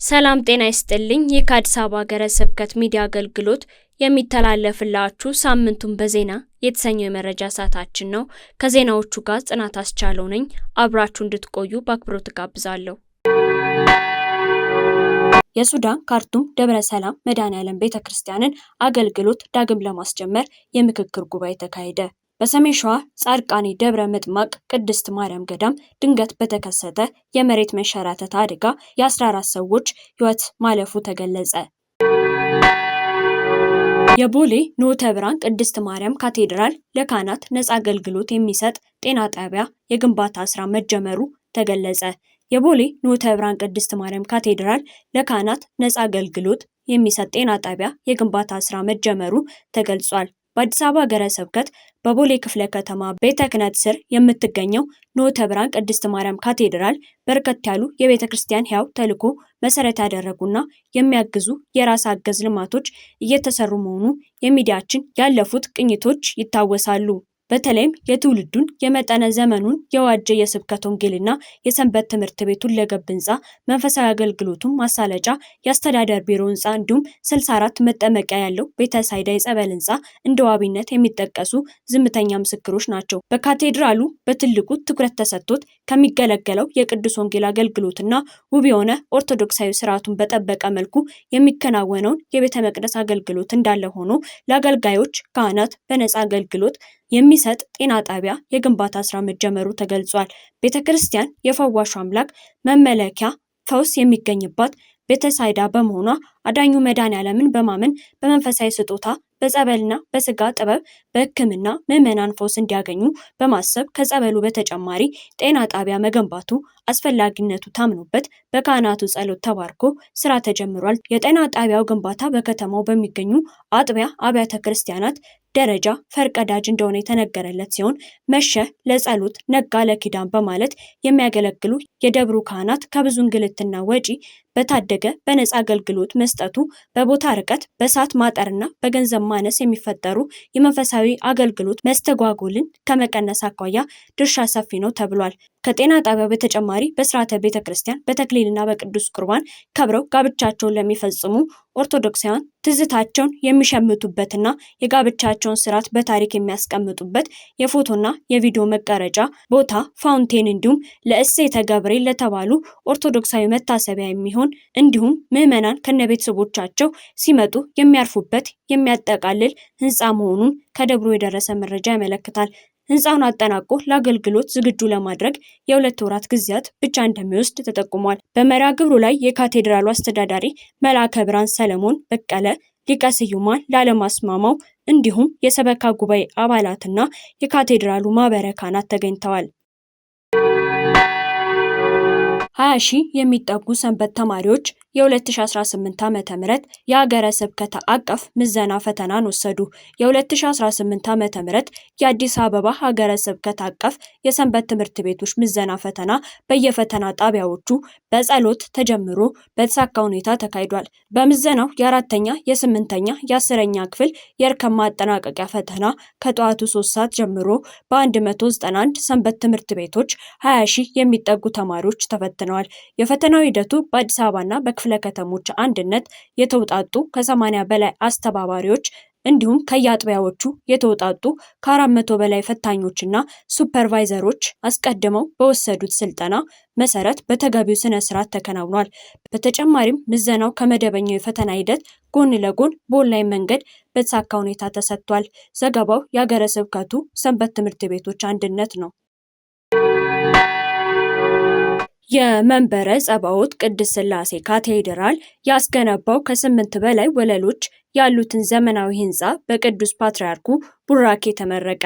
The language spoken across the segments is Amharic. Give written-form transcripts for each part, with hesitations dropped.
ሰላም ጤና ይስጥልኝ። ይህ ከአዲስ አበባ ሀገረ ስብከት ሚዲያ አገልግሎት የሚተላለፍላችሁ ሳምንቱን በዜና የተሰኘው የመረጃ ሰዓታችን ነው። ከዜናዎቹ ጋር ጽናት አስቻለው ነኝ። አብራችሁ እንድትቆዩ በአክብሮት ጋብዛለሁ። የሱዳን ካርቱም ደብረ ሰላም መድኃኔዓለም ቤተክርስቲያንን አገልግሎት ዳግም ለማስጀመር የምክክር ጉባኤ ተካሄደ። በሰሜን ሸዋ ጻድቃኔ ደብረ ምጥማቅ ቅድስት ማርያም ገዳም ድንገት በተከሰተ የመሬት መንሸራተት አደጋ የ14 ሰዎች ሕይወት ማለፉ ተገለጸ። የቦሌ ንዑተ ብርሃን ቅድስት ማርያም ካቴድራል ለካህናት ነፃ አገልግሎት የሚሰጥ ጤና ጣቢያ የግንባታ ስራ መጀመሩ ተገለጸ። የቦሌ ንዑተ ብርሃን ቅድስት ማርያም ካቴድራል ለካህናት ነፃ አገልግሎት የሚሰጥ ጤና ጣቢያ የግንባታ ስራ መጀመሩ ተገልጿል። በአዲስ አበባ ሀገረ ስብከት በቦሌ ክፍለ ከተማ ቤተ ክህነት ስር የምትገኘው ንዑተ ብርሃን ቅድስት ማርያም ካቴድራል በርከት ያሉ የቤተ ክርስቲያን ሕያው ተልዕኮ መሰረት ያደረጉና የሚያግዙ የራስ አገዝ ልማቶች እየተሰሩ መሆኑ የሚዲያችን ያለፉት ቅኝቶች ይታወሳሉ። በተለይም የትውልዱን የመጠነ ዘመኑን የዋጀ የስብከተ ወንጌልና የሰንበት ትምህርት ቤት ሁለገብ ህንፃ፣ መንፈሳዊ አገልግሎቱን ማሳለጫ የአስተዳደር ቢሮ ህንፃ እንዲሁም 64 መጠመቂያ ያለው ቤተ ሳይዳ የጸበል ህንፃ እንደ ዋቢነት የሚጠቀሱ ዝምተኛ ምስክሮች ናቸው። በካቴድራሉ በትልቁ ትኩረት ተሰጥቶት ከሚገለገለው የቅዱስ ወንጌል አገልግሎትና ውብ የሆነ ኦርቶዶክሳዊ ስርዓቱን በጠበቀ መልኩ የሚከናወነውን የቤተ መቅደስ አገልግሎት እንዳለ ሆኖ ለአገልጋዮች ካህናት በነፃ አገልግሎት የሚሰጥ ጤና ጣቢያ የግንባታ ስራ መጀመሩ ተገልጿል። ቤተ ክርስቲያን የፈዋሹ አምላክ መመለኪያ ፈውስ የሚገኝባት ቤተሳይዳ በመሆኗ አዳኙ መድኃኔዓለምን በማመን በመንፈሳዊ ስጦታ በጸበልና በስጋ ጥበብ በሕክምና ምዕመናን ፈውስ እንዲያገኙ በማሰብ ከጸበሉ በተጨማሪ ጤና ጣቢያ መገንባቱ አስፈላጊነቱ ታምኖበት በካህናቱ ጸሎት ተባርኮ ስራ ተጀምሯል። የጤና ጣቢያው ግንባታ በከተማው በሚገኙ አጥቢያ አብያተ ክርስቲያናት ደረጃ ፈርቀዳጅ እንደሆነ የተነገረለት ሲሆን መሸ ለጸሎት ነጋ ለኪዳን በማለት የሚያገለግሉ የደብሩ ካህናት ከብዙ እንግልትና ወጪ በታደገ በነፃ አገልግሎት መስጠቱ በቦታ ርቀት፣ በሰዓት ማጠርና በገንዘብ ማነስ የሚፈጠሩ የመንፈሳዊ አገልግሎት መስተጓጎልን ከመቀነስ አኳያ ድርሻ ሰፊ ነው ተብሏል። ከጤና ጣቢያው በተጨማሪ በስርዓተ ቤተ ክርስቲያን በተክሊልና በቅዱስ ቁርባን ከብረው ጋብቻቸውን ለሚፈጽሙ ኦርቶዶክሳውያን ትዝታቸውን የሚሸምቱበትና የጋብቻቸውን ስርዓት በታሪክ የሚያስቀምጡበት የፎቶና የቪዲዮ መቀረጫ ቦታ ፋውንቴን እንዲሁም ለእሴተ ገብርኤል ለተባሉ ኦርቶዶክሳዊ መታሰቢያ የሚሆን እንዲሁም ምዕመናን ከነቤተሰቦቻቸው ሲመጡ የሚያርፉበት የሚያጠቃልል ህንፃ መሆኑን ከደብሩ የደረሰ መረጃ ያመለክታል። ህንፃውን አጠናቆ ለአገልግሎት ዝግጁ ለማድረግ የ2 ወራት ጊዜያት ብቻ እንደሚወስድ ተጠቁሟል። በመርሃ ግብሩ ላይ የካቴድራሉ አስተዳዳሪ መልአከ ብርሃን ሰለሞን በቀለ፣ ሊቀ ስዩማን ለዓለም አስማማው እንዲሁም የሰበካ ጉባኤ አባላትና የካቴድራሉ ማህበረ ካህናት ተገኝተዋል። 20 ሺህ የሚጠጉ ሰንበት ተማሪዎች የ2018 ዓ.ም የሀገረ ስብከት አቀፍ ምዘና ፈተናን ወሰዱ። የ2018 ዓ.ም የአዲስ አበባ ሀገረ ስብከት አቀፍ የሰንበት ትምህርት ቤቶች ምዘና ፈተና በየፈተና ጣቢያዎቹ በጸሎት ተጀምሮ በተሳካ ሁኔታ ተካሂዷል። በምዘናው የ4ኛ፣ የ8ኛ፣ የ10ኛ ክፍል የእርከን ማጠናቀቂያ ፈተና ከጠዋቱ 3 ሰዓት ጀምሮ በ191 ሰንበት ትምህርት ቤቶች 20 ሺህ የሚጠጉ ተማሪዎች ተፈትነዋል። የፈተናው ሂደቱ በአዲስ አበባና በክፍለ ከተሞች አንድነት የተውጣጡ ከ80 በላይ አስተባባሪዎች እንዲሁም ከየአጥቢያዎቹ የተውጣጡ ከ400 በላይ ፈታኞችና ሱፐርቫይዘሮች አስቀድመው በወሰዱት ስልጠና መሰረት በተገቢው ስነ ስርዓት ተከናውኗል። በተጨማሪም ምዘናው ከመደበኛው የፈተና ሂደት ጎን ለጎን በኦንላይን መንገድ በተሳካ ሁኔታ ተሰጥቷል። ዘገባው የሀገረ ስብከቱ ሰንበት ትምህርት ቤቶች አንድነት ነው። የመንበረ ጸባዖት ቅድስት ሥላሴ ካቴድራል ያስገነባው ከ8 በላይ ወለሎች ያሉትን ዘመናዊ ህንፃ በቅዱስ ፓትርያርኩ ቡራኬ ተመረቀ።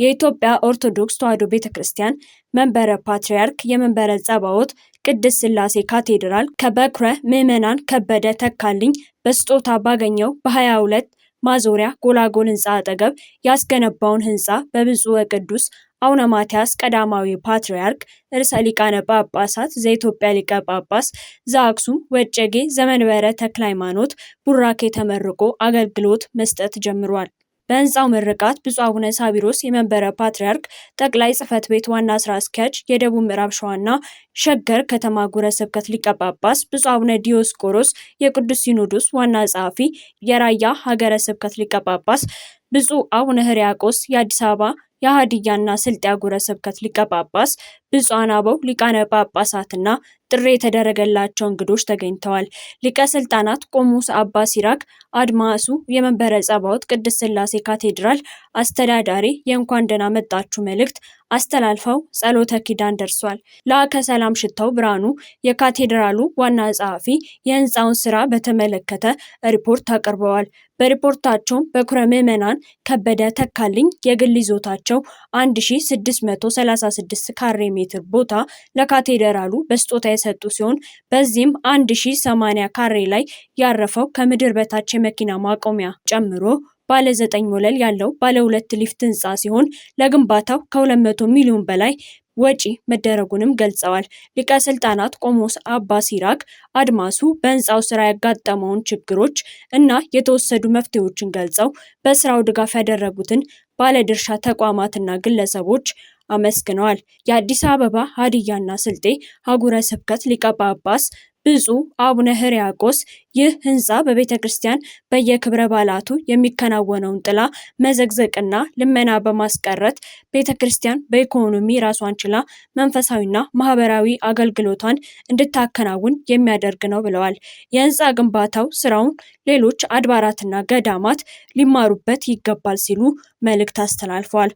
የኢትዮጵያ ኦርቶዶክስ ተዋሕዶ ቤተክርስቲያን መንበረ ፓትርያርክ የመንበረ ጸባዖት ቅድስት ሥላሴ ካቴድራል ከበኩረ ምዕመናን ከበደ ተካልኝ በስጦታ ባገኘው በ22 ማዞሪያ ጎላጎል ህንፃ አጠገብ ያስገነባውን ህንፃ በብፁዕ ወቅዱስ አቡነ ማትያስ ቀዳማዊ ፓትርያርክ ርዕሰ ሊቃነ ጳጳሳት ዘኢትዮጵያ ሊቀ ጳጳስ ዘአክሱም ወዕጨጌ ዘመንበረ ተክለ ሃይማኖት ቡራኬ ተመርቆ አገልግሎት መስጠት ጀምሯል። በህንፃው ምርቃት ብፁዕ አቡነ ሳዊሮስ የመንበረ ፓትርያርክ ጠቅላይ ጽሕፈት ቤት ዋና ስራ አስኪያጅ፣ የደቡብ ምዕራብ ሸዋና ሸገር ከተማ ሀገረ ስብከት ሊቀ ጳጳስ፣ ብፁዕ አቡነ ዲዮስቆሮስ የቅዱስ ሲኖዶስ ዋና ጸሐፊ፣ የራያ ሀገረ ስብከት ሊቀ ጳጳስ፣ ብፁዕ አቡነ ሕርያቆስ የአዲስ አበባ የሀዲያና ስልጤ ሀገረ ስብከት ሊቀ ጳጳስ፣ ብፁዓን አበው ሊቃነ ጳጳሳትና ጥሪ የተደረገላቸው እንግዶች ተገኝተዋል። ሊቀ ስልጣናት ቆሞስ አባ ሲራክ አድማሱ የመንበረ ጸባዖት ቅድስት ሥላሴ ካቴድራል አስተዳዳሪ የእንኳን ደህና መጣችሁ መልእክት አስተላልፈው ጸሎተ ኪዳን ደርሷል። ለአከ ሰላም ሽታው ብርሃኑ የካቴድራሉ ዋና ጸሐፊ የህንፃውን ስራ በተመለከተ ሪፖርት አቅርበዋል። በሪፖርታቸውም በኩረ ምዕመናን ከበደ ተካልኝ የግል ይዞታቸው 1636 ካሬ ሜትር ቦታ ለካቴድራሉ በስጦታ የሰጡ ሲሆን በዚህም 1080 ካሬ ላይ ያረፈው ከምድር በታች የመኪና ማቆሚያ ጨምሮ ባለ 9 ወለል ያለው ባለ 2 ሊፍት ህንፃ ሲሆን ለግንባታው ከ200 ሚሊዮን በላይ ወጪ መደረጉንም ገልጸዋል። ሊቀ ስልጣናት ቆሞስ አባ ሲራክ አድማሱ በህንፃው ስራ ያጋጠመውን ችግሮች እና የተወሰዱ መፍትሄዎችን ገልጸው በስራው ድጋፍ ያደረጉትን ባለድርሻ ተቋማትና ግለሰቦች አመስግነዋል። የአዲስ አበባ ሀዲያና ስልጤ ሀገረ ስብከት ሊቀ ጳጳስ ብፁዕ አቡነ ሕርያቆስ ይህ ህንፃ በቤተ ክርስቲያን በየክብረ በዓላቱ የሚከናወነውን ጥላ መዘግዘቅና ልመና በማስቀረት ቤተ ክርስቲያን በኢኮኖሚ ራሷን ችላ መንፈሳዊና ማህበራዊ አገልግሎቷን እንድታከናውን የሚያደርግ ነው ብለዋል። የህንፃ ግንባታው ስራውን ሌሎች አድባራትና ገዳማት ሊማሩበት ይገባል ሲሉ መልእክት አስተላልፈዋል።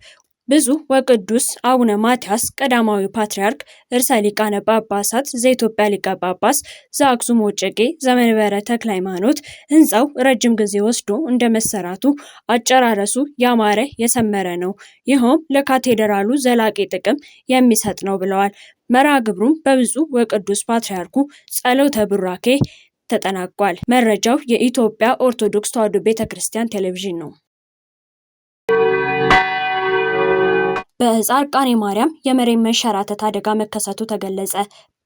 ብፁዕ ወቅዱስ አቡነ ማትያስ ቀዳማዊ ፓትርያርክ ርዕሰ ሊቃነ ጳጳሳት ዘኢትዮጵያ ሊቀ ጳጳስ ዘአክሱም ወዕጨጌ ዘመንበረ ተክለ ሃይማኖት ህንፃው ረጅም ጊዜ ወስዶ እንደመሰራቱ አጨራረሱ ያማረ የሰመረ ነው። ይኸውም ለካቴድራሉ ዘላቂ ጥቅም የሚሰጥ ነው ብለዋል። መርሃ ግብሩም በብፁዕ ወቅዱስ ፓትርያርኩ ጸሎተ ቡራኬ ተጠናቋል። መረጃው የኢትዮጵያ ኦርቶዶክስ ተዋሕዶ ቤተክርስቲያን ቴሌቪዥን ነው። በጻድቃኔ ማርያም የመሬት መንሸራተት አደጋ መከሰቱ ተገለጸ።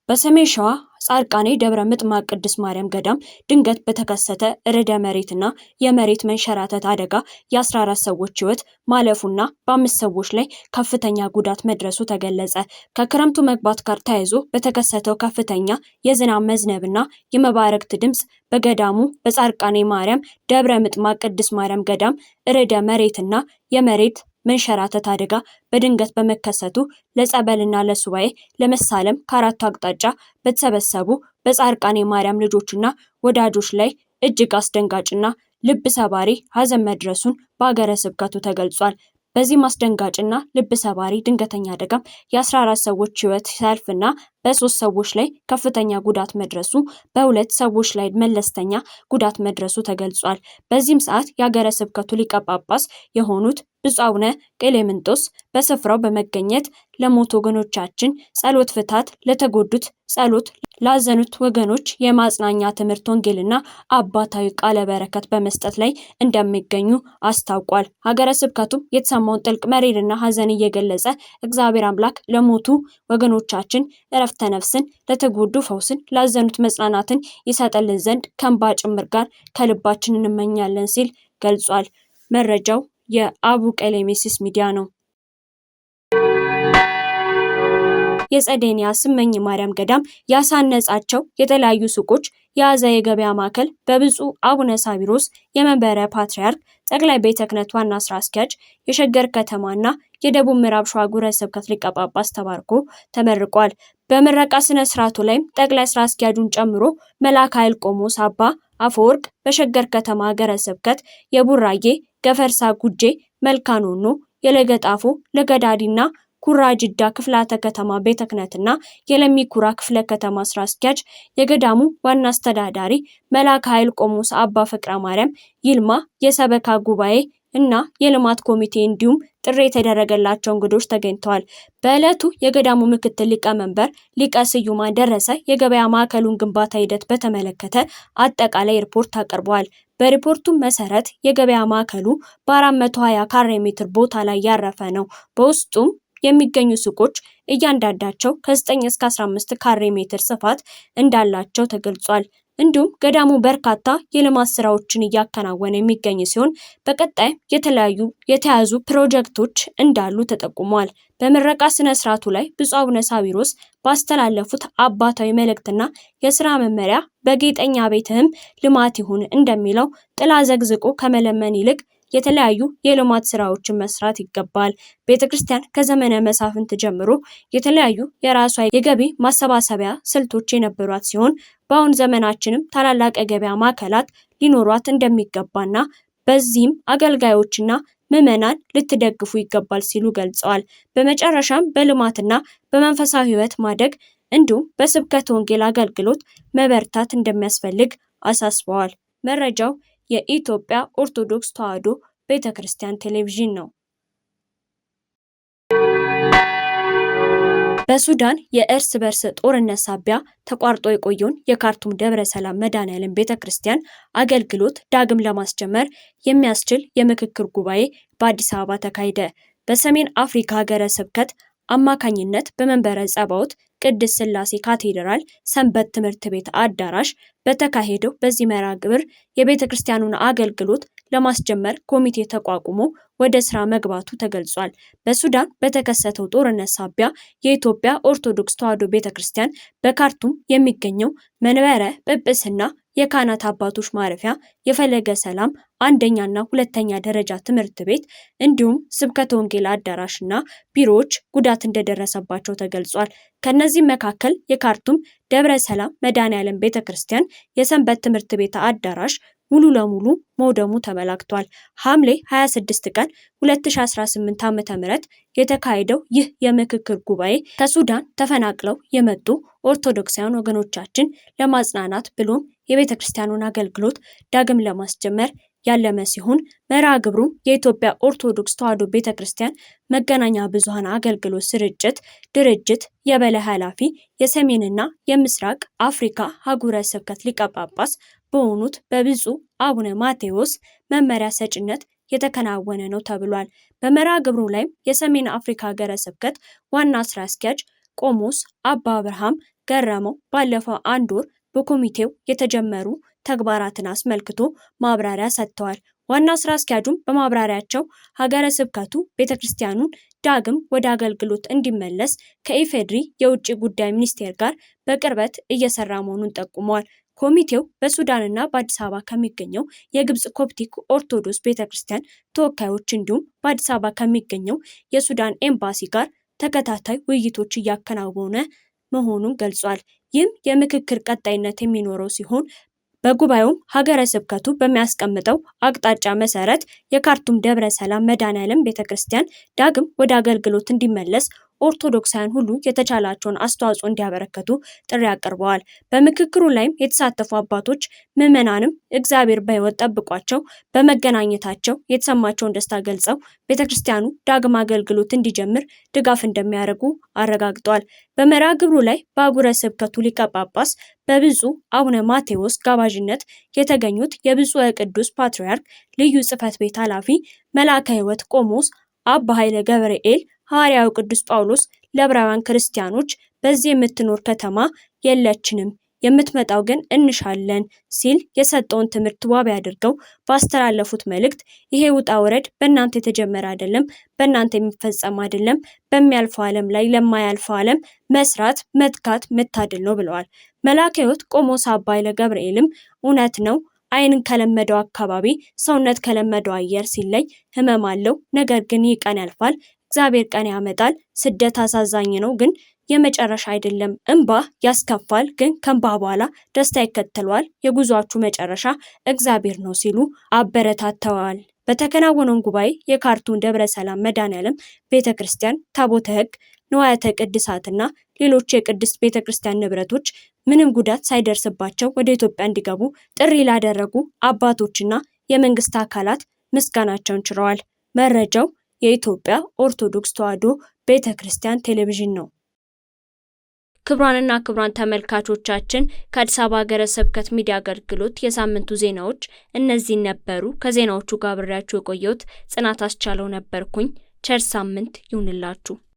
በሰሜን ሸዋ ጻድቃኔ ደብረ ምጥማቅ ቅድስት ማርያም ገዳም ድንገት በተከሰተ ርዕደ መሬትና የመሬት መንሸራተት አደጋ የ14 ሰዎች ህይወት ማለፉና በ5 ሰዎች ላይ ከፍተኛ ጉዳት መድረሱ ተገለጸ። ከክረምቱ መግባት ጋር ተያይዞ በተከሰተው ከፍተኛ የዝናብ መዝነብና የመባረክት ድምፅ በገዳሙ በጻድቃኔ ማርያም ደብረ ምጥማቅ ቅድስት ማርያም ገዳም ርዕደ መሬትና የመሬት መንሸራተት አደጋ በድንገት በመከሰቱ ለጸበልና ለሱባኤ ለመሳለም ከአራቱ አቅጣጫ በተሰበሰቡ በጻድቃኔ ማርያም ልጆችና ወዳጆች ላይ እጅግ አስደንጋጭና ልብ ሰባሪ ሐዘን መድረሱን በሀገረ ስብከቱ ተገልጿል። በዚህ አስደንጋጭና ልብ ሰባሪ ድንገተኛ አደጋም የ14 ሰዎች ህይወት ሲያልፍና በ3 ሰዎች ላይ ከፍተኛ ጉዳት መድረሱ፣ በ2 ሰዎች ላይ መለስተኛ ጉዳት መድረሱ ተገልጿል። በዚህም ሰዓት የሀገረ ስብከቱ ሊቀ ጳጳስ የሆኑት ብፁዕ አቡነ ቄሌምንጦስ በስፍራው በመገኘት ለሞቱ ወገኖቻችን ጸሎት ፍታት፣ ለተጎዱት ጸሎት፣ ላዘኑት ወገኖች የማጽናኛ ትምህርት ወንጌልና አባታዊ ቃለ በረከት በመስጠት ላይ እንደሚገኙ አስታውቋል። ሀገረ ስብከቱም የተሰማውን ጥልቅ መሪርና ሐዘን እየገለጸ እግዚአብሔር አምላክ ለሞቱ ወገኖቻችን እረፍተ ነፍስን፣ ለተጎዱ ፈውስን፣ ላዘኑት መጽናናትን ይሰጥልን ዘንድ ከእንባ ጭምር ጋር ከልባችን እንመኛለን ሲል ገልጿል። መረጃው የአቡ ቀሌምሲስ ሚዲያ ነው። የጸደኒያ ስመኝ ማርያም ገዳም ያሳነጻቸው የተለያዩ ሱቆች የያዘ የገበያ ማዕከል በብፁዕ አቡነ ሳዊሮስ የመንበረ ፓትርያርክ ጠቅላይ ቤተ ክህነት ዋና ስራ አስኪያጅ የሸገር ከተማና የደቡብ ምዕራብ ሸዋ ሀገረ ስብከት ሊቀ ጳጳስ ተባርኮ ተመርቋል። በምረቃ ስነ ስርዓቱ ላይም ጠቅላይ ስራ አስኪያጁን ጨምሮ መልአከ ኃይል ቆሞስ አባ አፈወርቅ በሸገር ከተማ ሀገረ ስብከት የቡራዬ ገፈርሳ ጉጄ መልካኖኖ የለገጣፎ ለገዳዲና ኩራ ጅዳ ክፍላተ ከተማ ቤተ ክህነትና የለሚ ኩራ ክፍለ ከተማ ስራ አስኪያጅ የገዳሙ ዋና አስተዳዳሪ መልአከ ኃይል ቆሞስ አባ ፍቅረ ማርያም ይልማ የሰበካ ጉባኤ እና የልማት ኮሚቴ እንዲሁም ጥሪ የተደረገላቸው እንግዶች ተገኝተዋል። በዕለቱ የገዳሙ ምክትል ሊቀመንበር ሊቀ ስዩማን ደረሰ የገበያ ማዕከሉን ግንባታ ሂደት በተመለከተ አጠቃላይ ሪፖርት አቅርበዋል። በሪፖርቱ መሰረት የገበያ ማዕከሉ በ420 ካሬ ሜትር ቦታ ላይ ያረፈ ነው። በውስጡም የሚገኙ ሱቆች እያንዳንዳቸው ከ9 እስከ 15 ካሬ ሜትር ስፋት እንዳላቸው ተገልጿል። እንዲሁም ገዳሙ በርካታ የልማት ስራዎችን እያከናወነ የሚገኝ ሲሆን በቀጣይም የተያዙ ፕሮጀክቶች እንዳሉ ተጠቁሟል። በምረቃ ስነ ስርዓቱ ላይ ብፁዕ አቡነ ሳዊሮስ ባስተላለፉት አባታዊ መልእክትና የስራ መመሪያ በጌጠኛ ቤትህም ልማት ይሁን እንደሚለው ጥላ ዘግዝቆ ከመለመን ይልቅ የተለያዩ የልማት ስራዎችን መስራት ይገባል። ቤተክርስቲያን ከዘመነ መሳፍንት ጀምሮ የተለያዩ የራሷ የገቢ ማሰባሰቢያ ስልቶች የነበሯት ሲሆን በአሁን ዘመናችንም ታላላቅ የገበያ ማዕከላት ሊኖሯት እንደሚገባና በዚህም አገልጋዮችና ምዕመናን ልትደግፉ ይገባል ሲሉ ገልጸዋል። በመጨረሻም በልማትና በመንፈሳዊ ሕይወት ማደግ እንዲሁም በስብከተ ወንጌል አገልግሎት መበርታት እንደሚያስፈልግ አሳስበዋል። መረጃው የኢትዮጵያ ኦርቶዶክስ ተዋሕዶ ቤተክርስቲያን ቴሌቪዥን ነው። በሱዳን የእርስ በርስ ጦርነት ሳቢያ ተቋርጦ የቆየውን የካርቱም ደብረ ሰላም መድኃኔዓለም ቤተክርስቲያን አገልግሎት ዳግም ለማስጀመር የሚያስችል የምክክር ጉባኤ በአዲስ አበባ ተካሄደ። በሰሜን አፍሪካ ሀገረ ስብከት አማካኝነት በመንበረ ጸባዖት ቅድስት ሥላሴ ካቴድራል ሰንበት ትምህርት ቤት አዳራሽ በተካሄደው በዚህ መርሃ ግብር የቤተ ክርስቲያኑን አገልግሎት ለማስጀመር ኮሚቴ ተቋቁሞ ወደ ስራ መግባቱ ተገልጿል። በሱዳን በተከሰተው ጦርነት ሳቢያ የኢትዮጵያ ኦርቶዶክስ ተዋሕዶ ቤተክርስቲያን በካርቱም የሚገኘው መንበረ ጵጵስና የካህናት አባቶች ማረፊያ የፈለገ ሰላም አንደኛና ሁለተኛ ደረጃ ትምህርት ቤት እንዲሁም ስብከተ ወንጌል አዳራሽና ቢሮዎች ጉዳት እንደደረሰባቸው ተገልጿል። ከነዚህ መካከል የካርቱም ደብረ ሰላም መድኃኔዓለም ቤተክርስቲያን የሰንበት ትምህርት ቤት አዳራሽ ሙሉ ለሙሉ መውደሙ ተመላክቷል። ሐምሌ 26 ቀን 2018 ዓ.ም የተካሄደው ይህ የምክክር ጉባኤ ከሱዳን ተፈናቅለው የመጡ ኦርቶዶክሳውያን ወገኖቻችን ለማጽናናት ብሎም የቤተ ክርስቲያኑን አገልግሎት ዳግም ለማስጀመር ያለመ ሲሆን መርሃ ግብሩም የኢትዮጵያ ኦርቶዶክስ ተዋሕዶ ቤተክርስቲያን መገናኛ ብዙሃን አገልግሎት ስርጭት ድርጅት የበላይ ኃላፊ የሰሜንና የምስራቅ አፍሪካ ሀገረ ስብከት ሊቀ ጳጳስ በሆኑት በብፁዕ አቡነ ማቴዎስ መመሪያ ሰጭነት የተከናወነ ነው ተብሏል። በመርሃ ግብሩ ላይም የሰሜን አፍሪካ ሀገረ ስብከት ዋና ስራ አስኪያጅ ቆሞስ አባ አብርሃም ገረመው ባለፈው አንድ ወር በኮሚቴው የተጀመሩ ተግባራትን አስመልክቶ ማብራሪያ ሰጥተዋል። ዋና ስራ አስኪያጁም በማብራሪያቸው ሀገረ ስብከቱ ቤተክርስቲያኑን ዳግም ወደ አገልግሎት እንዲመለስ ከኢፌድሪ የውጭ ጉዳይ ሚኒስቴር ጋር በቅርበት እየሰራ መሆኑን ጠቁመዋል። ኮሚቴው በሱዳንና በአዲስ አበባ ከሚገኘው የግብጽ ኮፕቲክ ኦርቶዶክስ ቤተክርስቲያን ተወካዮች እንዲሁም በአዲስ አበባ ከሚገኘው የሱዳን ኤምባሲ ጋር ተከታታይ ውይይቶች እያከናወነ መሆኑን ገልጿል። ይህም የምክክር ቀጣይነት የሚኖረው ሲሆን በጉባኤውም ሀገረ ስብከቱ በሚያስቀምጠው አቅጣጫ መሰረት የካርቱም ደብረ ሰላም መድኃኔዓለም ቤተክርስቲያን ዳግም ወደ አገልግሎት እንዲመለስ ኦርቶዶክሳውያን ሁሉ የተቻላቸውን አስተዋጽኦ እንዲያበረከቱ ጥሪ አቅርበዋል። በምክክሩ ላይም የተሳተፉ አባቶች ምዕመናንም እግዚአብሔር በሕይወት ጠብቋቸው በመገናኘታቸው የተሰማቸውን ደስታ ገልጸው ቤተክርስቲያኑ ዳግም አገልግሎት እንዲጀምር ድጋፍ እንደሚያደርጉ አረጋግጠዋል። በመርሃ ግብሩ ላይ በአህጉረ ስብከቱ ሊቀ ጳጳስ በብፁዕ አቡነ ማቴዎስ ጋባዥነት የተገኙት የብፁዕ ቅዱስ ፓትርያርክ ልዩ ጽሕፈት ቤት ኃላፊ መልአከ ሕይወት ቆሞስ አባ ኃይለ ገብርኤል ሐዋርያው ቅዱስ ጳውሎስ ለዕብራውያን ክርስቲያኖች በዚህ የምትኖር ከተማ የለችንም፣ የምትመጣው ግን እንሻለን ሲል የሰጠውን ትምህርት ዋቢ አድርገው ባስተላለፉት መልእክት ይሄ ውጣ ውረድ በእናንተ የተጀመረ አይደለም፣ በእናንተ የሚፈጸም አይደለም፣ በሚያልፈው ዓለም ላይ ለማያልፈው ዓለም መስራት መትካት መታደል ነው ብለዋል። መልአከ ሕይወት ቆሞስ አባ ኃይለ ገብርኤልም እውነት ነው፣ ዓይንን ከለመደው አካባቢ ሰውነት ከለመደው አየር ሲለይ ሕመም አለው። ነገር ግን ይህ ቀን ያልፋል። እግዚአብሔር ቀን ያመጣል። ስደት አሳዛኝ ነው፣ ግን የመጨረሻ አይደለም። እንባ ያስከፋል፣ ግን ከእንባ በኋላ ደስታ ይከተለዋል። የጉዟችሁ መጨረሻ እግዚአብሔር ነው ሲሉ አበረታተዋል። በተከናወነው ጉባኤ የካርቱም ደብረ ሰላም መድኃኔዓለም ቤተክርስቲያን ታቦተ ሕግ፣ ንዋያተ ቅድሳትና ሌሎች የቅድስት ቤተክርስቲያን ንብረቶች ምንም ጉዳት ሳይደርስባቸው ወደ ኢትዮጵያ እንዲገቡ ጥሪ ላደረጉ አባቶችና የመንግስት አካላት ምስጋናቸውን ችረዋል። መረጃው የኢትዮጵያ ኦርቶዶክስ ተዋሕዶ ቤተክርስቲያን ቴሌቪዥን ነው። ክቡራንና ክቡራን ተመልካቾቻችን ከአዲስ አበባ ሀገረ ስብከት ሚዲያ አገልግሎት የሳምንቱ ዜናዎች እነዚህ ነበሩ። ከዜናዎቹ ጋር አብሬያችሁ የቆየሁት ጽናት አስቻለው ነበርኩኝ። ቸር ሳምንት ይሁንላችሁ።